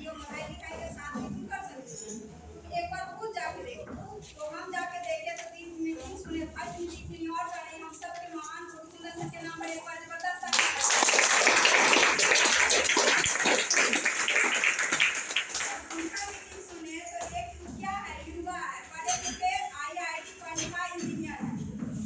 जो पढ़ाई लिखाई के साथ भी तुम कर सकते हो। एक बार खुद जाके देखो। तो हम जाके देखे तो 3 मीटिंग सुने, फर्स्ट मीटिंग और चले हम सबके महान गुरुकुल सर के नाम पर एक बार जबरदस्त उनका मीटिंग सुने तो एक क्या है, युवा है, पढ़े लिखे IIT क्वालिफाइड इंजीनियर है।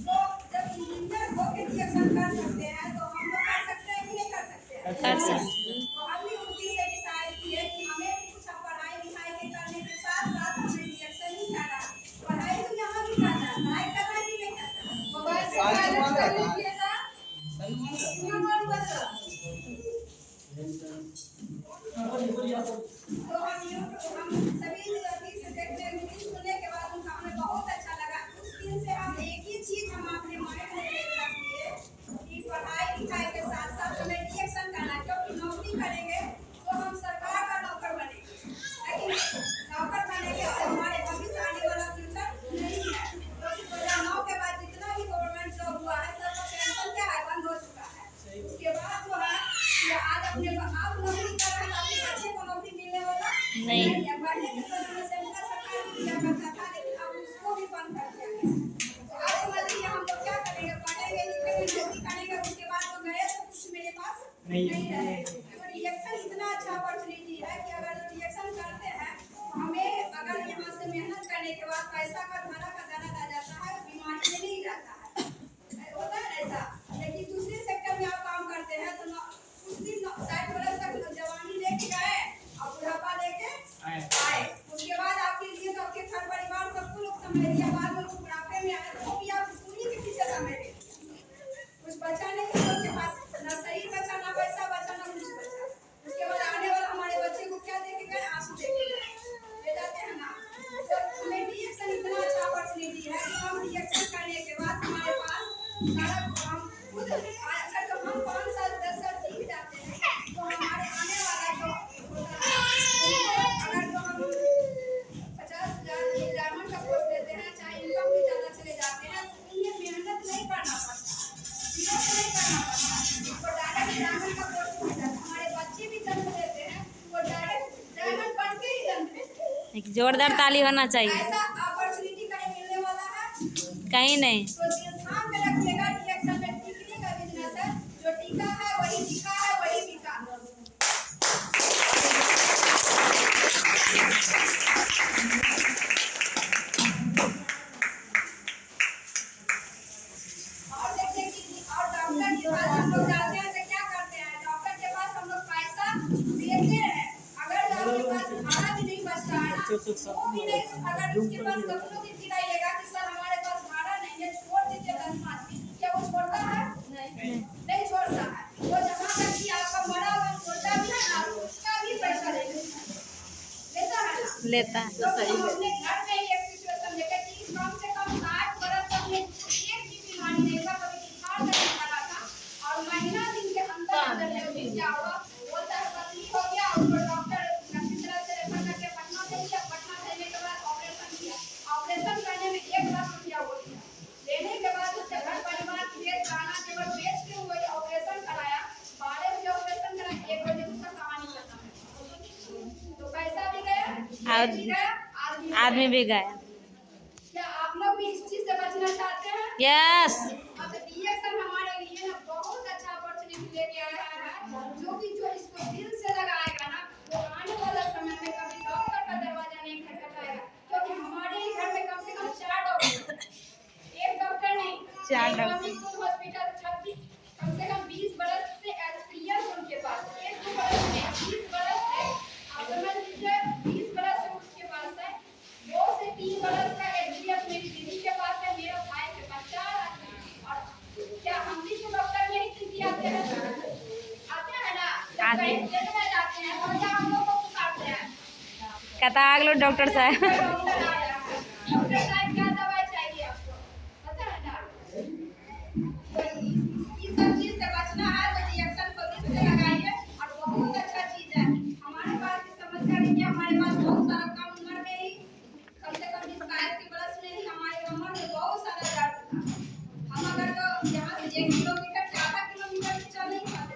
तो जब इंजीनियर होके रिएक्शन कर सकते हैं तो हम लोग कर सकते हैं कि नहीं कर सकते हैं? कर सकते हैं। तो हमने उनकी से डिसाइड की है कि हमें भी कुछ पढ़ाई लिखाई के करने के साथ साथ हमें रिएक्शन ही करना है। पढ़ाई तो यहाँ भी करना है, पढ़ाई करना ही नहीं करना है। मोबाइल से साइलेंट कर लीजिएगा। इतना बड़ी बदला तो हम सभी लड़की से देखने मीटिंग सुनने के बाद उनका हमें बहुत अच्छा लगा। उस दिन से हम एक ही चीज हम अपने माइंड में रख लिए कि पढ़ाई लिखाई के साथ साथ हमें रिएक्शन करना है, क्योंकि नौकरी करेंगे तो हम सरकार का नौकर बनेंगे, लेकिन नौकर बनेंगे और हमारे भविष्य आने वाला फ्यूचर नहीं है। क्योंकि 2009 के बाद जितना भी गवर्नमेंट जॉब हुआ है सबका पेंशन क्या है, बंद हो चुका है। उसके बाद जो है कि आज अपने आप नौकरी कर रहे हैं, अपने बच्चे को नौकरी मिलने वाला नहीं। पढ़ने के समय में सेंट्रल सरकार भी दिया करता था, लेकिन अब उसको भी बंद कर दिया गया। तो अब समझ लीजिए हम लोग क्या करेंगे, पढ़ेंगे लिखेंगे नौकरी करेंगे, उसके बाद तो गए तो कुछ मेरे पास नहीं रहेगा। तो रिएक्शन इतना अच्छा अपॉर्चुनिटी है कि अगर रिएक्शन करते हैं तो हमें अगर यहाँ से मेहनत करने के बाद पैसा का धरा का दाना आ जाता है, बीमारी में नहीं जाता है, होता है ऐसा। लेकिन दूसरे सेक्टर में आप काम करते हैं तो कुछ दिन 60 वर्ष तक जवानी लेके गए और बुढ़ापा लेके आए, उसके बाद आपके लिए तो आपके घर परिवार सबको लोग समझ लिया, बाद में बुढ़ापे में आए तो भी आप उन्हीं के पीछे समझ रहे, कुछ बचा नहीं उनके पास, ना सही बचा, ना पैसा बचा, ना कुछ बचा। उसके बाद आने वाला हमारे बच्चे को क्या देके गए, आंसू देके गए, ले जाते हैं ना। तो हमें रिएक्शन इतना अच्छा अपॉर्चुनिटी है कि हम रिएक्शन करने के बाद हमारे पास सारा हम खुद अगर तो हम 5 साल 10 साल सीख जाते हैं तो हमारे आने वाला जो अगर जो हम 50,000 डायमंड का कोर्स लेते हैं, चाहे इनकम भी ज़्यादा चले जाते हैं तो उन्हें मेहनत नहीं करना पड़ता, जीरो से नहीं करना पड़ता, तो डायरेक्ट डायमंड का कोर्स मिल जाता है। हमारे बच्चे भी जन्म लेते हैं वो डायरेक्ट डायमंड बन के ही जन्म लेते हैं। एक जोरदार ताली होना चाहिए। ऐसा अपॉर्चुनिटी कहीं मिलने वाला है कहीं नहीं। तो ध्यान में रखिएगा, रिएक्शन में टिकने का बिजनेस है, जो टिका है वही टिका है, वही बिका। और देखिए कि और डॉक्टर के पास हम लोग जाते हैं तो क्या करते हैं, डॉक्टर के पास हम लोग पैसा देते हैं, अगर आपके पास भाड़ा भी नहीं बचता है ना वो भी नहीं, अगर उसके पास कपड़ों की दिलाइएगा कि सर हमारे पास भाड़ा नहीं है, छोड़ दीजिए 10-5 दिन, क्या वो छोड़ता है? नहीं छोड़ता है। वो जहाँ तक कि आपका मरा हुआ छोड़ता भी है ना, उसका भी पैसा लेता है ना, लेता है। तो हम अपने घर में ही एक सिचुएशन देखे कि कम से कम 60 बरस तक में एक भी बीमारी नहीं हुआ, कभी बुखार नहीं लगा था, और महीना दिन के अंदर में क्या हुआ, बोलता है पतली हो गया, उसको डॉक्टर अच्छी तरह से रेफर करके पटना ले गया, पटना लेने के बाद ऑपरेशन किया, ऑपरेशन करने में 1 लाख रुपया हो गया, लेने के बाद उसके घर परिवार खेत खाना केवल बेच के वही ऑपरेशन कराया, 12 बजे ऑपरेशन कराया, 1 बजे उसका कहानी खत्म है, तो पैसा भी गया, आदमी भी गया। क्या आप लोग भी इस चीज से बचना चाहते हैं? यस। अब रिएक्शन हमारे लिए ना बहुत अच्छा अपॉर्चुनिटी लेके आया है, जो कि जो इसको दिल से लगाएगा ना वो आने वाला समय में कभी डॉक्टर का दरवाजा नहीं खटखटाएगा, क्योंकि हमारे ही घर में कम से कम 4 डॉक्टर, एक डॉक्टर नहीं, 4 डॉक्टर, हॉस्पिटल 26, कम से कम 20 बरस से एक्सपीरियंस उनके पास, 1 बरस से 20 बरस से आप समझ लीजिए 20 बरस से उसके पास है, 2 से 3 बरस का एक्सपीरियंस मेरी दीदी के पास है, मेरा भाई के पास, 4 आदमी। और क्या हम भी तो डॉक्टर में ही सीखी आते हैं ना, कहीं देखने जाते हैं और क्या हम लोग को पुकारते हैं, कहता आ गलो डॉक्टर साहब। डॉक्टर आ रहा है, डॉक्टर साहब क्या दवाई चाहिए आपको, पता है ना। तो इस सब चीज से बचना है तो रिएक्शन को दिल से लगाइए, और बहुत अच्छा चीज है। हमारे पास की समस्या नहीं है, हमारे पास बहुत सारा कम उम्र में ही, कम से कम 22 बरस में ही हमारे उम्र में बहुत सारा दर्द था। हम अगर तो यहाँ से 1 किलोमीटर से आधा किलोमीटर चल नहीं पाते,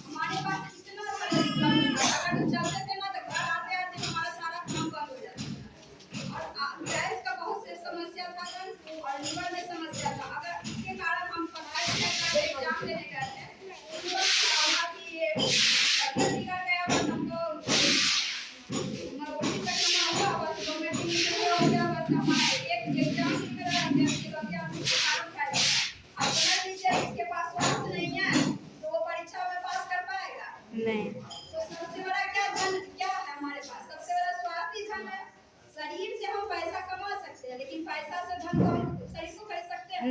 हमारे पास इतना सारा अगर चलते थे ना तो घर आते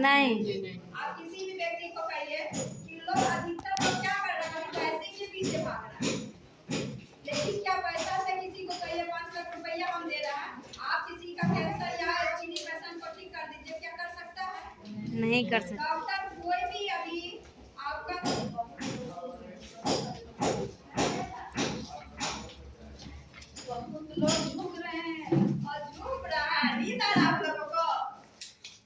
नहीं आप किसी भी व्यक्ति को कहिए कि लोग अधिकतर लोग क्या कर रहे हैं, अभी पैसे के पीछे भाग रहे हैं। लेकिन क्या पैसा से किसी को कहिए 5 लाख रुपया हम दे रहे हैं, आप किसी का कैंसर या चीनी पेशेंट को ठीक कर दीजिए, क्या कर सकता है? नहीं कर सकते। डॉक्टर कोई भी अभी आपका बहुत लोग झुक रहे हैं और झुक रहा है, नींद आ रहा है आप लोगों को।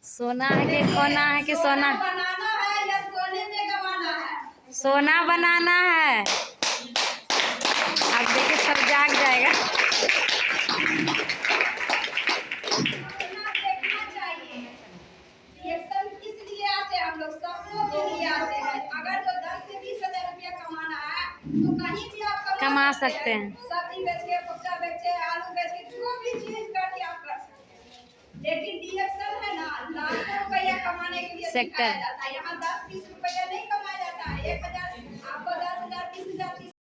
सोना है कि खोना है कि सोना बनाना है या सोने में गंवाना है? सोना बनाना है। अब देखिए सब जाग जाएगा। सोना देखना चाहिए। रिएक्शन किस लिए आते हैं? हम लोग सपनों के लिए आते हैं। अगर तो 10 से 20 हजार रुपया कमाना है तो कहीं भी आप कमा सकते हैं। सब्जी बेच के, भुट्टा बेच के, आलू बेच के, जो भी चीज करके आप कर सकते हैं। लेकिन रिएक्शन है ना, लाखों रुपया कमाने के लिए सेक्टर सिखाया जाता है। यहाँ 10-20